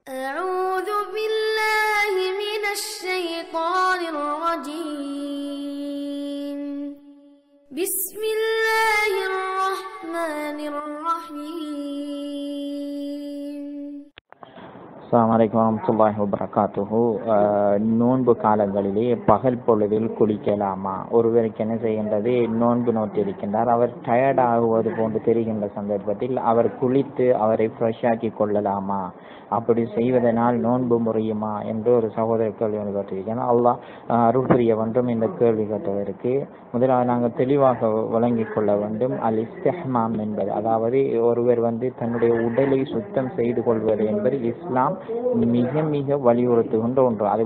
أعوذ بالله من الشيطان الرجيم بسم الله الرحمن الرحيم அஸ்ஸலாமு அலைக்கும் வரஹ்மத்துல்லாஹி வபரகாத்துஹு. நோன்பு காலங்களிலே பகல் பொழுதில் குளிக்கலாமா? ஒருவருக்கு என்ன செய்கின்றது, நோன்பு நோட்டு இருக்கின்றார், அவர் டயர்ட் ஆகுவது போன்று தெரிகின்ற சந்தர்ப்பத்தில் அவர் குளித்து அவரை ஃப்ரெஷ் ஆக்கி கொள்ளலாமா? அப்படி செய்வதனால் நோன்பு முறையுமா என்று ஒரு சகோதரர் கேள்வி கேட்டிருக்கிறார். அல்லாஹ் அருள் புரிய வேண்டும். இந்த கேள்வி கேட்டதற்கு முதலாவது நாங்கள் தெளிவாக வழங்கிக் கொள்ள வேண்டும். அல் இஸ்திஹ்மாம் என்பது, அதாவது ஒருவர் தன்னுடைய உடலை சுத்தம் செய்து கொள்வது என்பது இஸ்லாம் மிக மிக வலியுறுத்துகின்ற ஒன்று. அது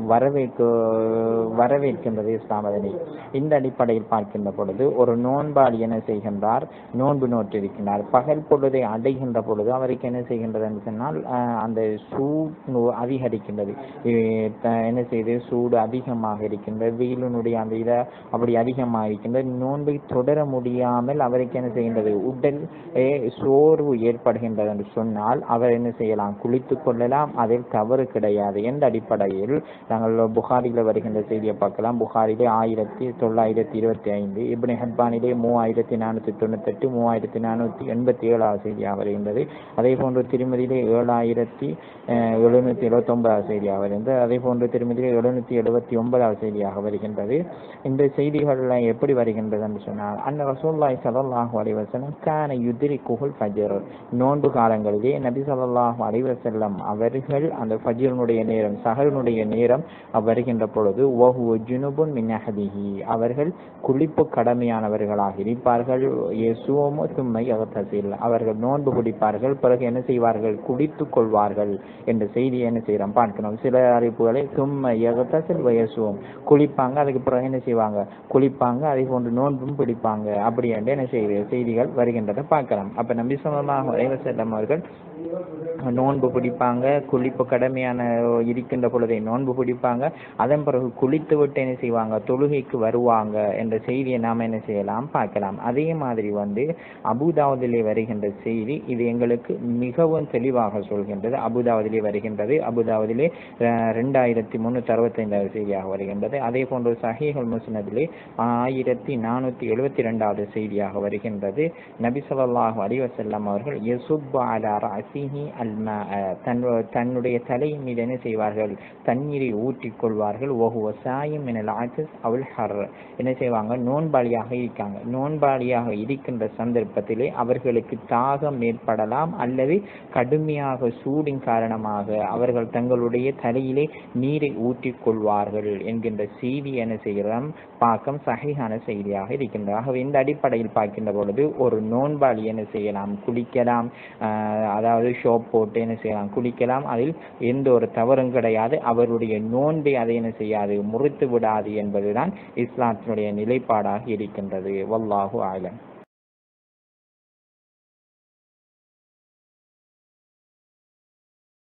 வரவேற்கின்றது இஸ்லாம் அதனை. இந்த அடிப்படையில் பார்க்கின்ற பொழுது ஒரு நோன்பாளி என்ன செய்கின்றார், நோன்பு நோற்றிருக்கின்றார், பகல் பொழுதை அடைகின்ற பொழுது அவருக்கு என்ன செய்கின்றது என்று சொன்னால் அந்த சூடு அதிகரிக்கின்றது. என்ன செய்து சூடு அதிகமாக இருக்கின்றது, வெயிலினுடைய அந்த இதை அப்படி அதிகமாக இருக்கின்றது. நோன்பை தொடர முடியாமல் அவருக்கு என்ன செய்கின்றது, உடல் சோர்வு ஏற்படுகின்றது என்று சொன்னால் அவர் என்ன செய்யலாம், குளித்து கொள்ளலாம். அதில் தவறு கிடையாது. எந்த அடிப்படையில் நாங்கள் புகாரில வருகின்ற செய்தியை பார்க்கலாம். புகாரிலே 1925, இப்னு ஹிப்பானிலே 3498, 3487 செய்தியாக வருகின்றது. அதே போன்று திருமதியிலே 7779 செய்தியாக வருகின்றது. அதே போன்று திருமதியிலே 779 செய்தியாக வருகின்றது. இந்த செய்திகள் எப்படி வருகின்றது என்று சொன்னால், அன்ன ரசூலுல்லாஹி ஸல்லல்லாஹு அலைஹி வஸல்லம் கான யுத்ரிகுல் ஃபஜ்ர், நோன்பு காலங்களிலே நபி ஸல்லல்லாஹு அலைஹி வஸல்லம் அவர்கள் அந்த ஃபஜ்ரினுடைய நேரம், சஹருடைய நேரம் வருகின்ற பொழுது வஹுவ ஜுனுபுன் மின் அஹதிஹி, அவர்கள் குளிப்பு கடமையானவர்களாக இருப்பார்கள். யஸூமு சும்ம யக்தஸில், அவர்கள் நோன்பு பிடிப்பார்கள், பிறகு என்ன செய்வார்கள், குளித்துக் கொள்வார்கள் என்ற செய்தியை என்ன செய்கிறோம் பார்க்கணும். சில அறிவிப்புகளை சும்ம யக்தஸில் வயசுவோம், குளிப்பாங்க, அதுக்கு பிறகு என்ன செய்வாங்க, குளிப்பாங்க, அதே போன்று நோன்பும் பிடிப்பாங்க, அப்படி என்று என்ன செய்திகள் வருகின்றதை பார்க்கலாம். அப்ப நபி ஸல்லல்லாஹு அலைஹி வஸல்லம் அவர்கள் நோன்பு பிடிப்பாங்க, குளிப்பு கடமையான இருக்கின்ற பொழுதை நோன்பு பிடிப்பாங்க, அதன் பிறகு குளித்து விட்டு என்ன செய்வாங்க, தொழுகைக்கு வருவாங்க என்ற செய்தியை நாம் என்ன செய்யலாம் பார்க்கலாம். அதே மாதிரி அபூதாவுதிலே வருகின்ற செய்தி இது எங்களுக்கு மிகவும் தெளிவாக சொல்கின்றது. அபூதாவுதிலே வருகின்றது, அபூதாவுதிலே 2365 செய்தியாக வருகின்றது. அதே போன்று சஹீஹுல் முஸ்னதிலே 1472 செய்தியாக வருகின்றது. நபி ஸல்லல்லாஹு அலைஹி வஸல்லம் அவர்கள் யஸுப்பு அலா ரஅஸிஹி அல்மாஅ, தன்னுடைய தலையின் மீது என்ன செய்வார்கள், தண்ணீரை ஊற்றிக் கொள்வார்கள். வஹுவ சாயிம் மினல் அஜஸ் அவல் ஹர், என்ன செய்வாங்க, நோன்பாளியாக இருக்காங்க, நோன்பாளியாக இருக்கின்ற சந்தர்ப்பத்திலே அவர்களுக்கு தாகம் ஏற்படலாம், அல்லது கடுமையாக சூடின் காரணமாக அவர்கள் தங்களுடைய தலையிலே நீரை ஊற்றிக் கொள்வார்கள் என்கின்ற செய்தி என்ன செய்கிறோம் பார்க்கம் சஹீஹான செய்தியாக இருக்கின்றது. ஆகவே இந்த அடிப்படையில் பார்க்கின்ற பொழுது ஒரு நோன்பாளி என்ன செய்யலாம், குளிக்கலாம், அதாவது ஷோப் போட்டு என்ன செய்யலாம், குளிக்கலாம், அதில் எந்த ஒரு தவறும் கிடையாது. அவருடைய நோன்பை அதை என்ன செய்யாது, முறித்து விடாது என்பதுதான் இஸ்லாத்தினுடைய நிலைப்பாடாக இருக்கின்றது. வல்லாஹு ஆலம்.